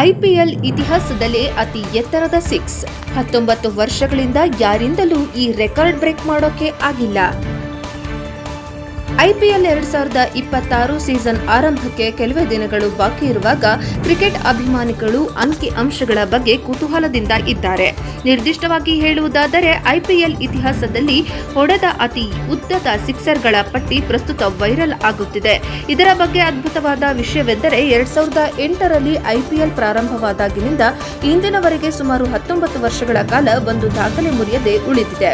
IPL ಇತಿಹಾಸದಲ್ಲೇ ಅತಿ ಎತ್ತರದ 19 ವರ್ಷಗಳಿಂದ ಯಾರಿಂದಲೂ ಈ ರೆಕಾರ್ಡ್ ಬ್ರೇಕ್ ಮಾಡೋಕೆ ಆಗಿಲ್ಲ. ಐಪಿಎಲ್ 2026 ಸೀಸನ್ ಆರಂಭಕ್ಕೆ ಕೆಲವೇ ದಿನಗಳು ಬಾಕಿ ಇರುವಾಗ ಕ್ರಿಕೆಟ್ ಅಭಿಮಾನಿಗಳು ಅಂಕಿ ಅಂಶಗಳ ಬಗ್ಗೆ ಕುತೂಹಲದಿಂದ ಇದ್ದಾರೆ. ನಿರ್ದಿಷ್ಟವಾಗಿ ಹೇಳುವುದಾದರೆ ಐಪಿಎಲ್ ಇತಿಹಾಸದಲ್ಲಿ ಹೊಡೆದ ಅತಿ ಉದ್ದದ ಸಿಕ್ಸರ್ಗಳ ಪಟ್ಟಿ ಪ್ರಸ್ತುತ ವೈರಲ್ ಆಗುತ್ತಿದೆ. ಇದರ ಬಗ್ಗೆ ಅದ್ಭುತವಾದ ವಿಷಯವೆಂದರೆ 2008ರಲ್ಲಿ ಐಪಿಎಲ್ ಪ್ರಾರಂಭವಾದಾಗಿನಿಂದ ಇಂದಿನವರೆಗೆ ಸುಮಾರು 19 ವರ್ಷಗಳ ಕಾಲ ಒಂದು ದಾಖಲೆ ಮುರಿಯದೆ ಉಳಿದಿದೆ.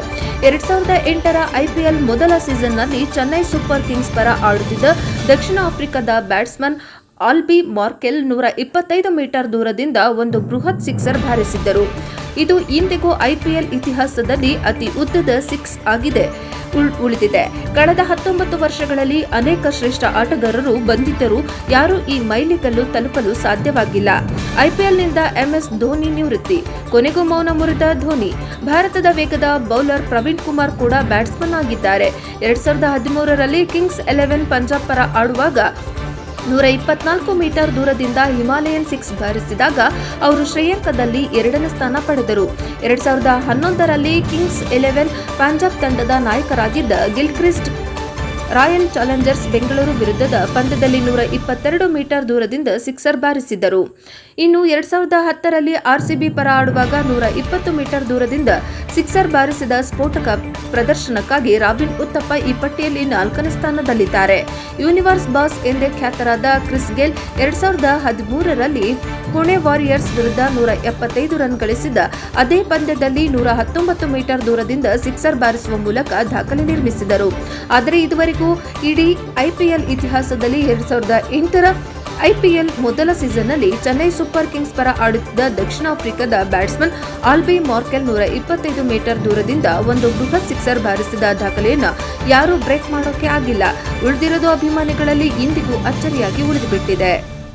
2008ರ ಐಪಿಎಲ್ ಮೊದಲ ಸೀಸನ್ನಲ್ಲಿ ಚೆನ್ನೈ ಸೂಪರ್ ಕಿಂಗ್ಸ್ ಪರ ಆಡುತ್ತಿದ್ದ ದಕ್ಷಿಣ ಆಫ್ರಿಕಾದ ಬ್ಯಾಟ್ಸ್ಮನ್ ಆಲ್ಬಿ ಮಾರ್ಕೆಲ್ 125 ಮೀಟರ್ ದೂರದಿಂದ ಒಂದು ಬೃಹತ್ ಸಿಕ್ಸರ್ ಬಾರಿಸಿದ್ದರು. ಇದು ಇಂದಿಗೂ ಐಪಿಎಲ್ ಇತಿಹಾಸದಲ್ಲಿ ಅತಿ ಉದ್ದದ ಸಿಕ್ಸ್ ಆಗಿದೆ ಉಳಿದಿದೆ. ಕಳೆದ 19 ವರ್ಷಗಳಲ್ಲಿ ಅನೇಕ ಶ್ರೇಷ್ಠ ಆಟಗಾರರು ಬಂದಿದ್ದರೂ ಯಾರೂ ಈ ಮೈಲಿಗಲ್ಲು ತಲುಪಲು ಸಾಧ್ಯವಾಗಿಲ್ಲ. ಐಪಿಎಲ್ನಿಂದ ಎಂಎಸ್ ಧೋನಿ ನಿವೃತ್ತಿ, ಕೊನೆಗೂ ಮೌನ ಮುರಿದ ಧೋನಿ. ಭಾರತದ ವೇಗದ ಬೌಲರ್ ಪ್ರವೀಣ್ ಕುಮಾರ್ ಕೂಡ ಬ್ಯಾಟ್ಸ್ಮನ್ ಆಗಿದ್ದಾರೆ. 2013ರಲ್ಲಿ ಕಿಂಗ್ಸ್ 11 ಪಂಜಾಬ್ ಪರ ಆಡುವಾಗ 124 ಮೀಟರ್ ದೂರದಿಂದ ಹಿಮಾಲಯನ್ ಸಿಕ್ಸ್ ಬಾರಿಸಿದಾಗ ಅವರು ಶ್ರೇಯಾಂಕದಲ್ಲಿ 2ನೇ ಸ್ಥಾನ ಪಡೆದರು. 2011ರಲ್ಲಿ ಕಿಂಗ್ಸ್ 11 ಪಂಜಾಬ್ ತಂಡದ ನಾಯಕರಾಗಿದ್ದ ಗಿಲ್ಕ್ರಿಸ್ಟ್ ರಾಯಲ್ ಚಾಲೆಂಜರ್ಸ್ ಬೆಂಗಳೂರು ವಿರುದ್ಧದ ಪಂದ್ಯದಲ್ಲಿ 122 ಮೀಟರ್ ದೂರದಿಂದ ಸಿಕ್ಸರ್ ಬಾರಿಸಿದ್ದರು. ಇನ್ನು 2010ರಲ್ಲಿ ಆರ್ಸಿಬಿ ಪರ ಆಡುವಾಗ 120 ಮೀಟರ್ ದೂರದಿಂದ ಸಿಕ್ಸರ್ ಬಾರಿಸಿದ ಸ್ಫೋಟಕ ಪ್ರದರ್ಶನಕ್ಕಾಗಿ ರಾಬಿನ್ ಉತ್ತಪ್ಪ ಈ ಪಟ್ಟಿಯಲ್ಲಿ 4ನೇ ಸ್ಥಾನದಲ್ಲಿದ್ದಾರೆ. ಯೂನಿವರ್ಸ್ ಬಾಸ್ ಎಂದೇ ಖ್ಯಾತರಾದ ಕ್ರಿಸ್ ಗೇಲ್ 2013ರಲ್ಲಿ ಪುಣೆ ವಾರಿಯರ್ಸ್ ವಿರುದ್ಧ 175 ರನ್ ಗಳಿಸಿದ ಅದೇ ಪಂದ್ಯದಲ್ಲಿ 119 ಮೀಟರ್ ದೂರದಿಂದ ಸಿಕ್ಸರ್ ಬಾರಿಸುವ ಮೂಲಕ ದಾಖಲೆ ನಿರ್ಮಿಸಿದರು. ಆದರೆ ಇದುವರೆಗೂ ಇಡೀ ಐಪಿಎಲ್ ಇತಿಹಾಸದಲ್ಲಿ 2008ರ ಐಪಿಎಲ್ ಮೊದಲ ಸೀಸನ್ನಲ್ಲಿ ಚೆನ್ನೈ ಸೂಪರ್ ಕಿಂಗ್ಸ್ ಪರ ಆಡುತ್ತಿದ್ದ ದಕ್ಷಿಣ ಆಫ್ರಿಕಾದ ಬ್ಯಾಟ್ಸ್ಮನ್ ಆಲ್ಬಿ ಮಾರ್ಕೆಲ್ 125 ಮೀಟರ್ ದೂರದಿಂದ ಒಂದು ಬೃಹತ್ ಸಿಕ್ಸರ್ ಬಾರಿಸಿದ ದಾಖಲೆಯನ್ನು ಯಾರೂ ಬ್ರೇಕ್ ಮಾಡೋಕೆ ಆಗಿಲ್ಲ. ಉಳಿದಿರೋದು ಅಭಿಮಾನಿಗಳಲ್ಲಿ ಇಂದಿಗೂ ಅಚ್ಚರಿಯಾಗಿ ಉಳಿದುಬಿಟ್ಟಿದೆ.